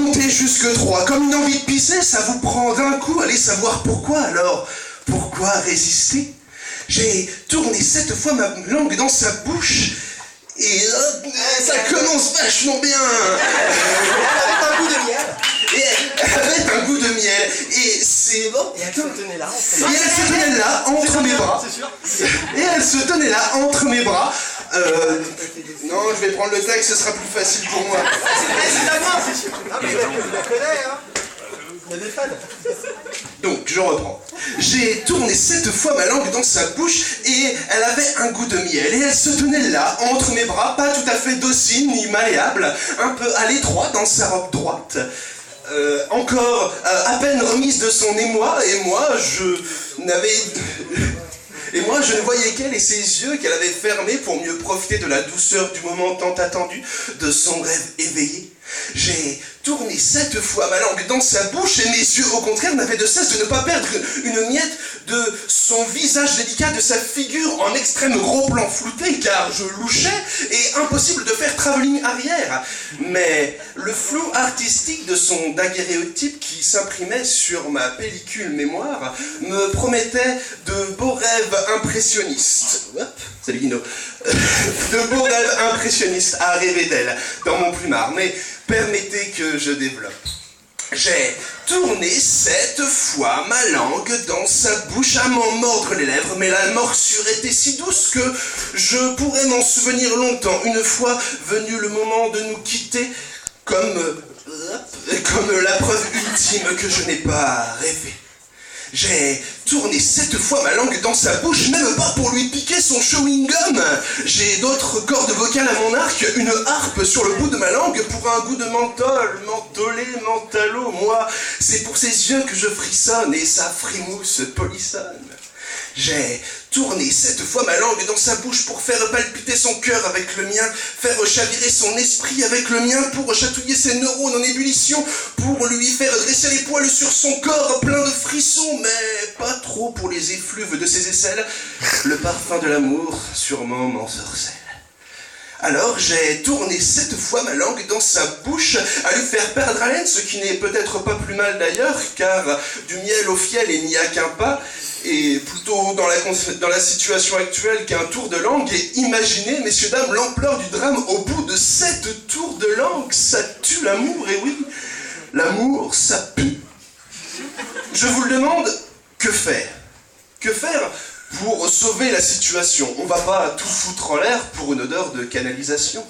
compter jusque 3. Comme une envie de pisser, ça vous prend d'un coup. Allez savoir pourquoi alors. Pourquoi résister? J'ai tourné 7 fois ma langue dans sa bouche et ça commence vachement bien. Elle avait un goût de miel. Et elle avait un goût de miel. Et c'est bon. Et elle se tenait là. Et elle se tenait là entre mes bras. C'est sûr. Et elle se tenait là entre mes bras. Non, je vais prendre le texte, ce sera plus facile pour moi. C'est la main, c'est sûr. Ah, mais je la connais, hein. Il y a des fans. Donc, je reprends. J'ai tourné 7 fois ma langue dans sa bouche et elle avait un goût de miel. Et elle se tenait là, entre mes bras, pas tout à fait docile ni malléable, un peu à l'étroit dans sa robe droite. Encore à peine remise de son émoi, et moi, je ne voyais qu'elle et ses yeux qu'elle avait fermés pour mieux profiter de la douceur du moment tant attendu, de son rêve éveillé. J'ai tourné 7 fois ma langue dans sa bouche et mes yeux, au contraire, n'avaient de cesse de ne pas perdre une miette de son visage délicat, de sa figure en extrême gros plan flouté, car je louchais et impossible de faire travelling arrière. Mais le flou artistique de son daguerréotype qui s'imprimait sur ma pellicule mémoire me promettait de beaux rêves impressionnistes. Hop, salut Guino. De beaux rêves impressionnistes à rêver d'elle dans mon plumard. Mais permettez que je développe. J'ai tourné 7 fois ma langue dans sa bouche à m'en mordre les lèvres, mais la morsure était si douce que je pourrais m'en souvenir longtemps, une fois venu le moment de nous quitter, comme la preuve ultime que je n'ai pas rêvé. J'ai tourné 7 fois ma langue dans sa bouche, même pas pour lui piquer son chewing-gum. J'ai d'autres cordes vocales à mon arc, une harpe sur le bout de ma langue pour un goût de menthol, mentholé, menthalo. Moi, c'est pour ses yeux que je frissonne et sa frimousse polissonne. J'ai tourné 7 fois ma langue dans sa bouche pour faire palpiter son cœur avec le mien, faire chavirer son esprit avec le mien, pour chatouiller ses neurones en ébullition, pour lui faire dresser les poils sur son corps plein de frissons, mais pas trop pour les effluves de ses aisselles. Le parfum de l'amour sûrement m'ensorcelle. Alors j'ai tourné 7 fois ma langue dans sa bouche à lui faire perdre haleine, ce qui n'est peut-être pas plus mal d'ailleurs, car du miel au fiel il n'y a qu'un pas, et plutôt dans la situation actuelle qu'un tour de langue. Et imaginez, messieurs, dames, l'ampleur du drame au bout de 7 tours de langue. Ça tue l'amour, et oui, l'amour, ça pue. Je vous le demande, que faire? Que faire pour sauver la situation? On va pas tout foutre en l'air pour une odeur de canalisation.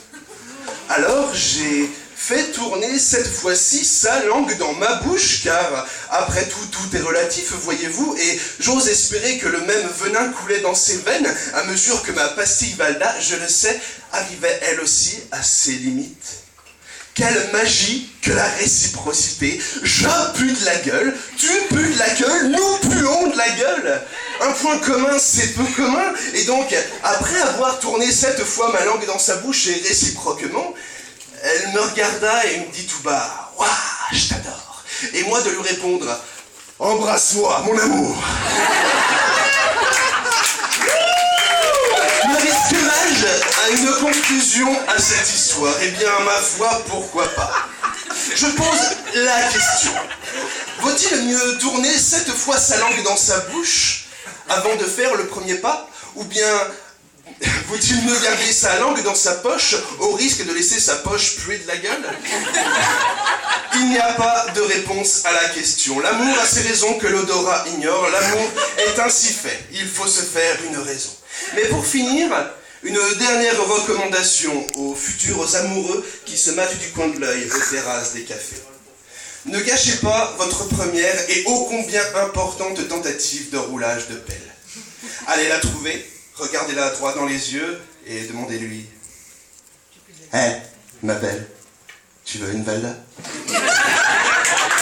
Alors j'ai fait tourner cette fois-ci sa langue dans ma bouche, car après tout, tout est relatif, voyez-vous, et j'ose espérer que le même venin coulait dans ses veines à mesure que ma pastille Valda, je le sais, arrivait elle aussi à ses limites. Quelle magie que la réciprocité. Je pue de la gueule, tu pues de la gueule, nous puons de la gueule. Un point commun, c'est peu commun, et donc, après avoir tourné 7 fois ma langue dans sa bouche et réciproquement, elle me regarda et me dit tout bas, « Waouh, je t'adore !» Et moi de lui répondre, « Embrasse-moi, mon amour !» Me risque-je à une conclusion à cette histoire? Eh bien, ma foi, pourquoi pas? Je pose la question. Vaut-il mieux tourner 7 fois sa langue dans sa bouche avant de faire le premier pas? Ou bien vaut-il mieux garder sa langue dans sa poche au risque de laisser sa poche puer de la gueule? Il n'y a pas de réponse à la question. L'amour a ses raisons que l'odorat ignore. L'amour est ainsi fait. Il faut se faire une raison. Mais pour finir, une dernière recommandation aux futurs amoureux qui se matent du coin de l'œil aux terrasses des cafés. Ne gâchez pas votre première et ô combien importante tentative de roulage de pelle. Allez la trouver, regardez-la droit dans les yeux et demandez-lui « Hé, ma belle, tu veux une Valda ?»